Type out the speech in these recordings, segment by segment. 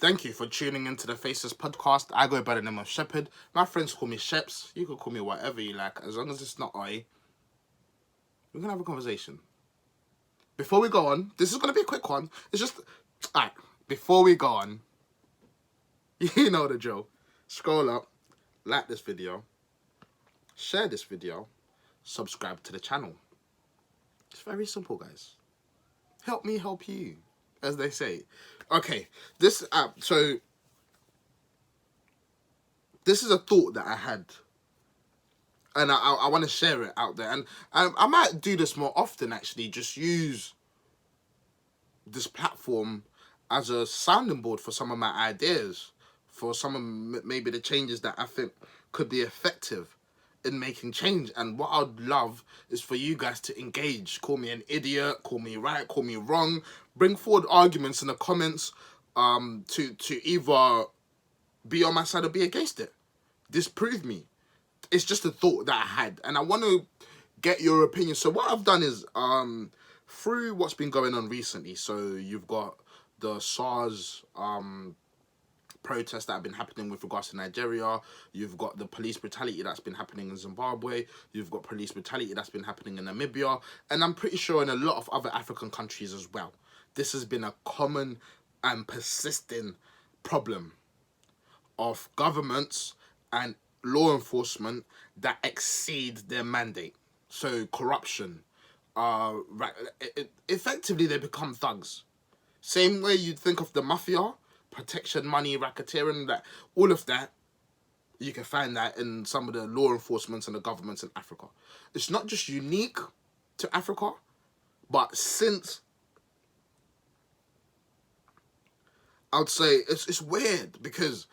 Thank you for tuning into the Faceless Podcast. I go by the name of Shepherd. My friends call me Sheps. You can call me whatever you like, as long as it's not I. We're gonna have a conversation. Before we go on, this is gonna be a quick one. It's just, alright. Before we go on, you know the drill. Scroll up, like this video, share this video, subscribe to the channel. It's very simple, guys. Help me help you, as they say. Okay, this is a thought that I had, and I want to share it out there, and I might do this more often. Actually, just use this platform as a sounding board for some of my ideas, for some of maybe the changes that I think could be effective in making change. And what I'd love is for you guys to engage. Call me an idiot, call me right, call me wrong. Bring forward arguments in the comments to either be on my side or be against it. Disprove me. It's just a thought that I had, and I want to get your opinion. So what I've done is through what's been going on recently, so you've got the SARS protests that have been happening with regards to Nigeria. You've got the police brutality that's been happening in Zimbabwe. You've got police brutality that's been happening in Namibia. And I'm pretty sure in a lot of other African countries as well. This has been a common and persisting problem of governments and law enforcement that exceed their mandate. So corruption. Effectively, they become thugs. Same way you'd think of the mafia, protection money, racketeering, that all of that, you can find that in some of the law enforcements and the governments in Africa. It's not just unique to Africa, but since, I would say it's weird because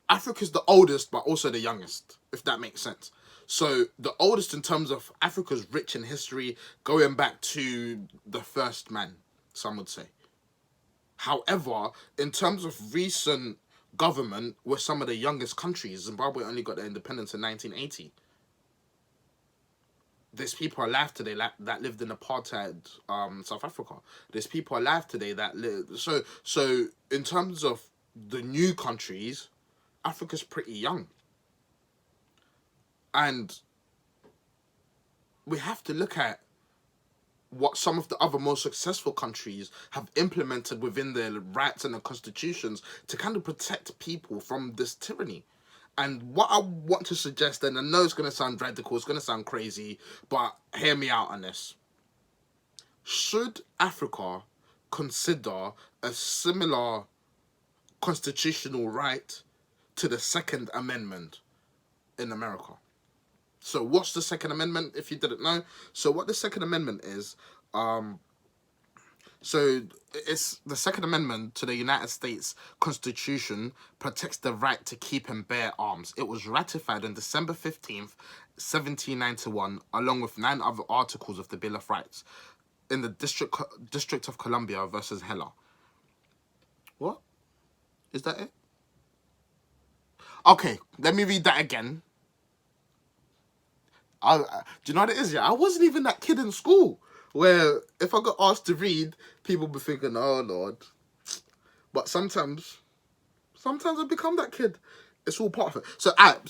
Africa's the oldest, but also the youngest, if that makes sense. So the oldest in terms of Africa's rich in history, going back to the first man, some would say. However, in terms of recent government, we're some of the youngest countries. Zimbabwe only got their independence in 1980. There's people alive today that lived in apartheid South Africa. There's people alive today that live... So in terms of the new countries, Africa's pretty young. And we have to look at what some of the other most successful countries have implemented within their rights and their constitutions to kind of protect people from this tyranny. And what I want to suggest, and I know it's going to sound radical, it's going to sound crazy, but hear me out on this. Should Africa consider a similar constitutional right to the Second Amendment in America? So what's the Second Amendment, if you didn't know? So what the Second Amendment is, so it's the Second Amendment to the United States Constitution protects the right to keep and bear arms. It was ratified on December 15th, 1791, along with 9 other articles of the Bill of Rights in the District of Columbia versus Heller. What? Is that it? Okay, let me read that again. Do you know what it is? Yeah, I wasn't even that kid in school where if I got asked to read, people be thinking, "Oh Lord." But sometimes I become that kid. It's all part of it.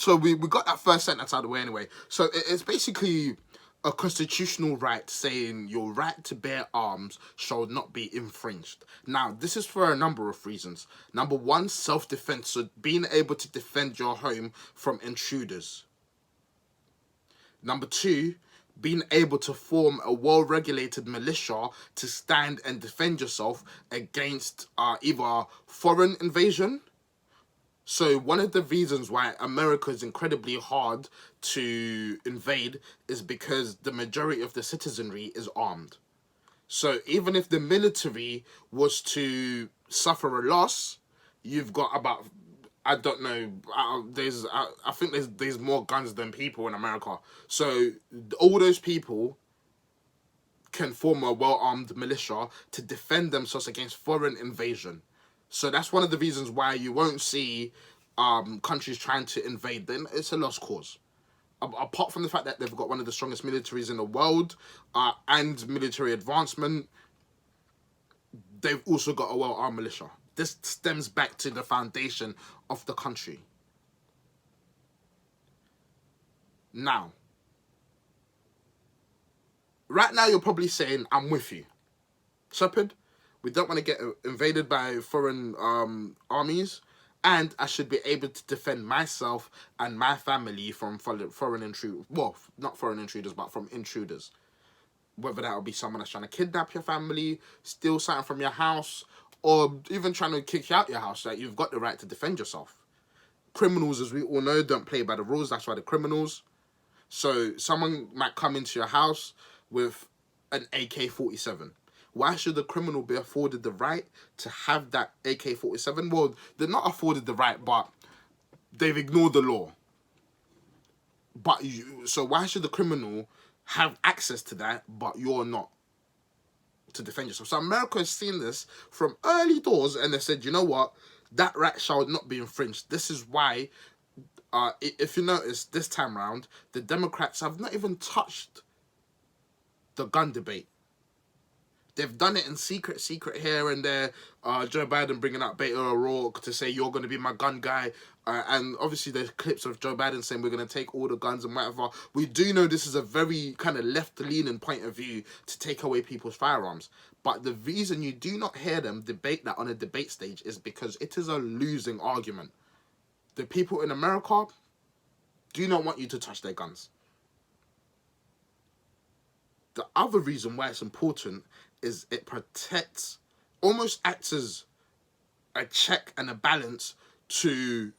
So we got that first sentence out of the way anyway. So it's basically a constitutional right saying your right to bear arms shall not be infringed. Now, this is for a number of reasons. Number one, self-defense. So being able to defend your home from intruders. Number two, being able to form a well-regulated militia to stand and defend yourself against either foreign invasion. So one of the reasons why America is incredibly hard to invade is because the majority of the citizenry is armed. So even if the military was to suffer a loss, you've got about... I don't know. I think there's more guns than people in America. So all those people can form a well-armed militia to defend themselves against foreign invasion. So that's one of the reasons why you won't see countries trying to invade them. It's a lost cause. Apart from the fact that they've got one of the strongest militaries in the world and military advancement, they've also got a well-armed militia. This stems back to the foundation of the country. Now, right now you're probably saying, I'm with you. Shepherd, we don't want to get invaded by foreign armies, and I should be able to defend myself and my family from foreign intruders. Well, not foreign intruders, but from intruders. Whether that will be someone that's trying to kidnap your family, steal something from your house, or even trying to kick you out your house. Like, you've got the right to defend yourself. Criminals, as we all know, don't play by the rules. That's why they're criminals. So someone might come into your house with an AK-47. Why should the criminal be afforded the right to have that AK-47? Well, they're not afforded the right, but they've ignored the law. So why should the criminal have access to that, but you're not, to defend yourself? So America has seen this from early doors, and they said, you know what? That right shall not be infringed. This is why, if you notice, this time round, the Democrats have not even touched the gun debate. They've done it in secret here and there. Joe Biden bringing out Beto O'Rourke to say, you're going to be my gun guy. And obviously there's clips of Joe Biden saying we're going to take all the guns and whatever. We do know this is a very kind of left-leaning point of view to take away people's firearms. But the reason you do not hear them debate that on a debate stage is because it is a losing argument. The people in America do not want you to touch their guns. The other reason why it's important is it protects, almost acts as a check and a balance to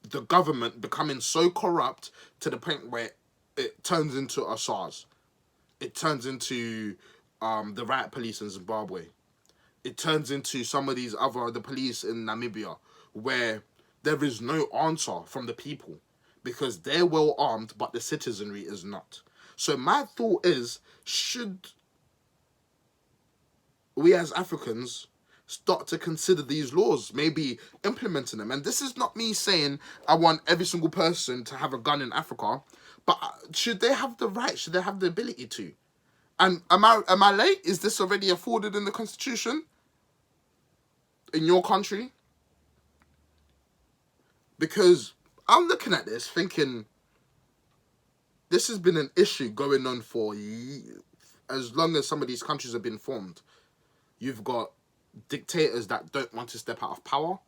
the government becoming so corrupt to the point where it turns into a SARS. It turns into the riot police in Zimbabwe. It turns into some of the police in Namibia, where there is no answer from the people because they're well armed, but the citizenry is not. So my thought is, should we as Africans start to consider these laws, maybe implementing them? And this is not me saying I want every single person to have a gun in Africa, but should they have the right? Should they have the ability to? And am I late? Is this already afforded in the Constitution? In your country? Because I'm looking at this thinking, this has been an issue going on for as long as some of these countries have been formed. You've got dictators that don't want to step out of power,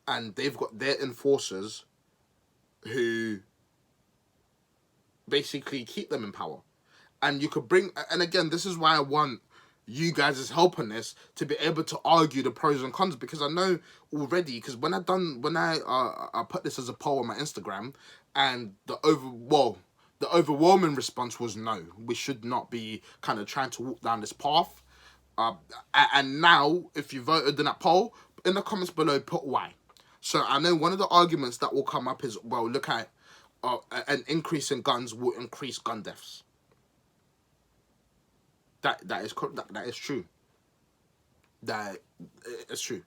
and they've got their enforcers who basically keep them in power. And you could bring, and again, this is why I want you guys' help on this, to be able to argue the pros and cons, because I know already, because when I put this as a poll on my Instagram, and the overwhelming response was no, we should not be kind of trying to walk down this path. And now, if you voted in that poll, in the comments below, put why. So I know one of the arguments that will come up is, well, look at an increase in guns will increase gun deaths. That is true. That is true.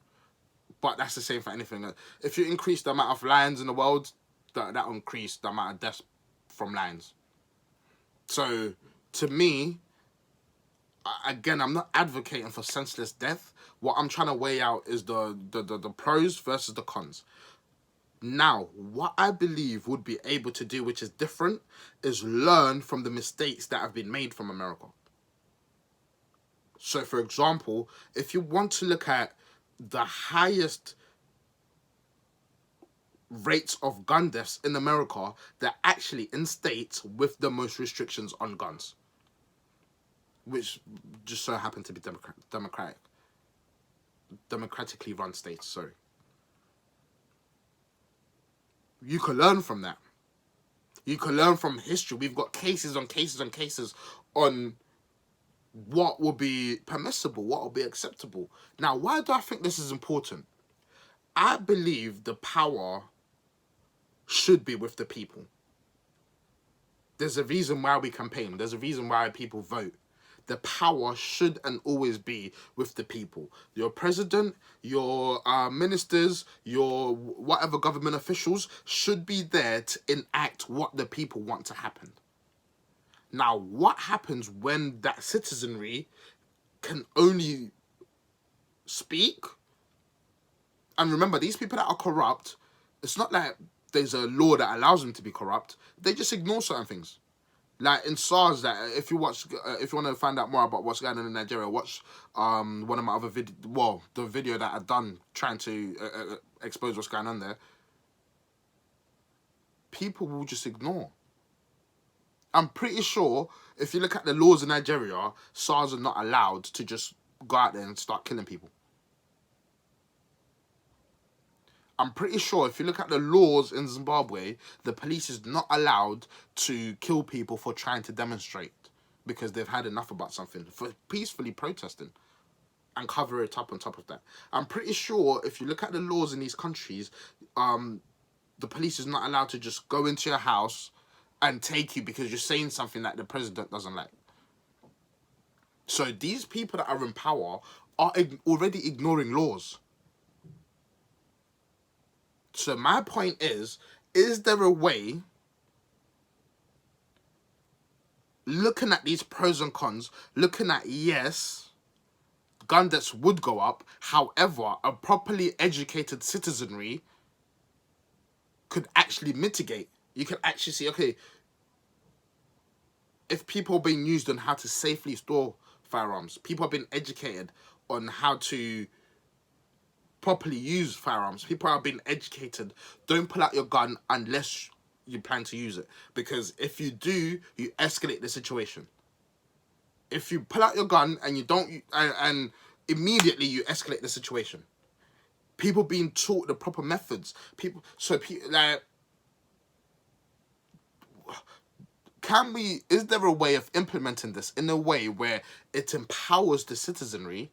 But that's the same for anything. If you increase the amount of lions in the world, that will increase the amount of deaths from lions. So, to me, again, I'm not advocating for senseless death. What I'm trying to weigh out is the pros versus the cons. Now, what I believe would be able to do, which is different, is learn from the mistakes that have been made from America. So, for example, if you want to look at the highest rates of gun deaths in America, they're actually in states with the most restrictions on guns, which just so happen to be democratically run states. Sorry. You can learn from that. You can learn from history. We've got cases on cases on cases on what will be permissible, what will be acceptable. Now, why do I think this is important? I believe the power should be with the people. There's a reason why we campaign. There's a reason why people vote. The power should and always be with the people. Your president, your ministers, your whatever government officials should be there to enact what the people want to happen. Now, what happens when that citizenry can only speak. And remember, these people that are corrupt, it's not like there's a law that allows them to be corrupt. They just ignore certain things. Like in SARS, that if you want to find out more about what's going on in Nigeria, watch one of my other the video that I've done trying to expose what's going on there. People will just ignore. I'm pretty sure if you look at the laws in Nigeria, SARS are not allowed to just go out there and start killing people. I'm pretty sure if you look at the laws in Zimbabwe, the police is not allowed to kill people for trying to demonstrate because they've had enough about something, for peacefully protesting, and cover it up on top of that. I'm pretty sure if you look at the laws in these countries, the police is not allowed to just go into your house and take you because you're saying something that the president doesn't like. So these people that are in power are already ignoring laws. So my point is there a way, looking at these pros and cons, looking at, yes, gun deaths would go up, however, a properly educated citizenry could actually mitigate. You can actually see, okay, if people are being used on how to safely store firearms, people are being educated on how to properly use firearms, people are being educated, don't pull out your gun unless you plan to use it, because if you do, you escalate the situation. If you pull out your gun and you don't, and immediately you escalate the situation. People being taught the proper methods. Like, is there a way of implementing this in a way where it empowers the citizenry?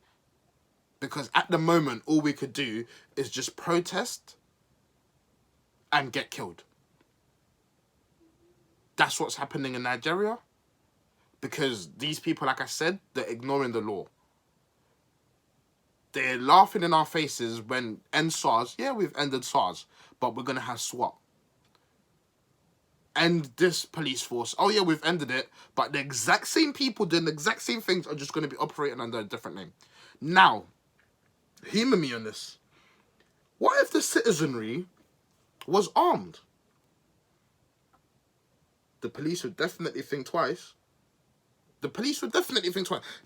Because at the moment, all we could do is just protest and get killed. That's what's happening in Nigeria. Because these people, like I said, they're ignoring the law. They're laughing in our faces when end SARS. Yeah, we've ended SARS, but we're going to have SWAT. End this police force. Oh yeah, we've ended it, but the exact same people doing the exact same things are just going to be operating under a different name. Now, humor me on this. What if the citizenry was armed? The police would definitely think twice.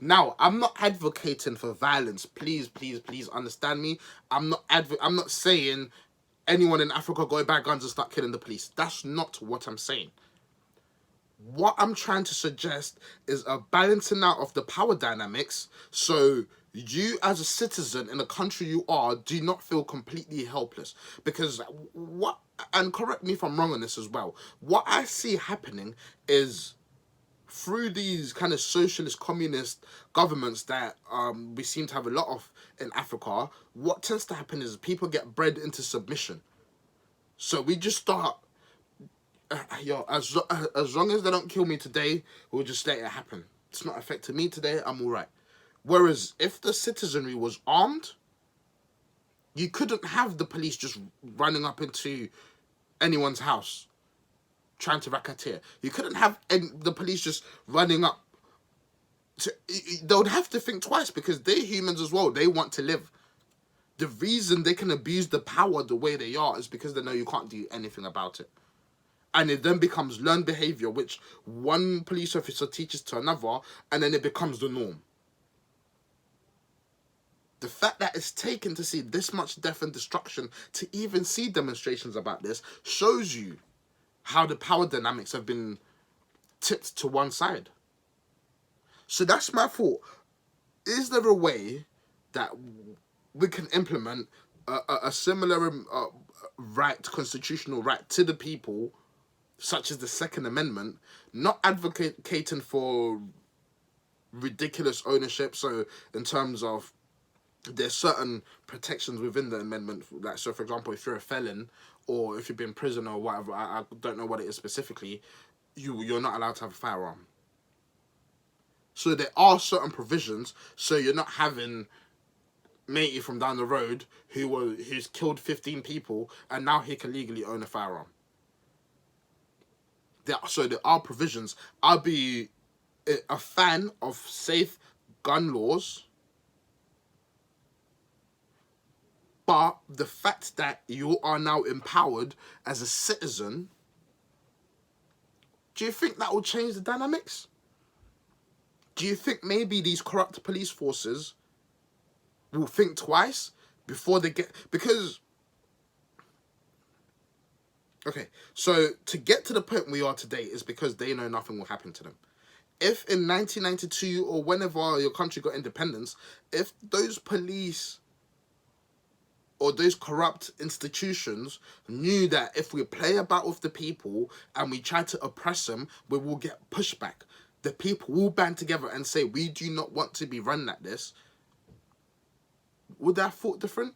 Now, I'm not advocating for violence. Please, please, please understand me. I'm not saying anyone in Africa go buy guns and start killing the police. That's not what I'm saying. What I'm trying to suggest is a balancing out of the power dynamics, so you as a citizen in the country you are do not feel completely helpless. Because and correct me if I'm wrong on this as well, what I see happening is through these kind of socialist communist governments that we seem to have a lot of in Africa, what tends to happen is people get bred into submission. So we just start, as long as they don't kill me today, we'll just let it happen. It's not affecting me today, I'm all right. Whereas if the citizenry was armed, you couldn't have the police just running up into anyone's house trying to racketeer. You couldn't have the police just running up. They would have to think twice because they're humans as well. They want to live. The reason they can abuse the power the way they are is because they know you can't do anything about it. And it then becomes learned behavior, which one police officer teaches to another, and then it becomes the norm. The fact that it's taken to see this much death and destruction to even see demonstrations about this shows you how the power dynamics have been tipped to one side. So that's my thought. Is there a way that we can implement a similar constitutional right to the people, such as the Second Amendment, not advocating for ridiculous ownership? So in terms of, there's certain protections within the amendment, like, so for example, if you're a felon or if you've been in prison or whatever, I don't know what it is specifically, you're not allowed to have a firearm. So there are certain provisions, so you're not having matey from down the road who's killed 15 people and now he can legally own a firearm. So there are provisions. I'll be a fan of safe gun laws, But the fact that you are now empowered as a citizen, do you think that will change the dynamics? Do you think maybe these corrupt police forces will think twice before they get... Because, okay, so to get to the point we are today is because they know nothing will happen to them. If in 1992 or whenever your country got independence, if those police or those corrupt institutions knew that if we play about with the people and we try to oppress them, we will get pushback. The people will band together and say, we do not want to be run like this. Would that have thought different?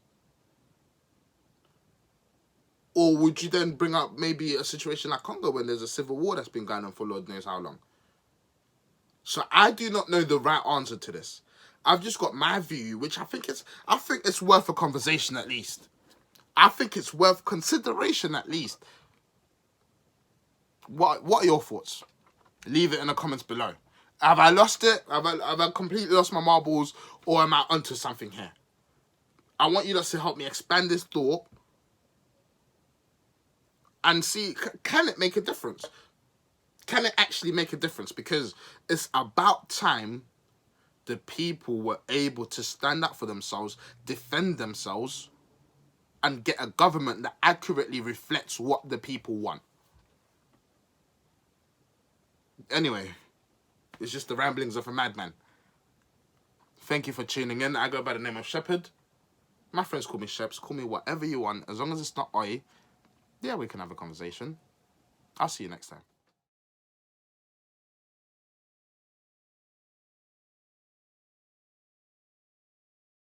Or would you then bring up maybe a situation like Congo when there's a civil war that's been going on for Lord knows how long? So I do not know the right answer to this. I've just got my view, which I think it's worth a conversation at least. I think it's worth consideration at least. What are your thoughts? Leave it in the comments below. Have I lost it? Have I completely lost my marbles? Or am I onto something here? I want you guys to help me expand this thought and see, can it make a difference? Can it actually make a difference? Because it's about time the people were able to stand up for themselves, defend themselves, and get a government that accurately reflects what the people want. Anyway, it's just the ramblings of a madman. Thank you for tuning in. I go by the name of Shepherd. My friends call me Sheps. Call me whatever you want. As long as it's not Oi, yeah, we can have a conversation. I'll see you next time.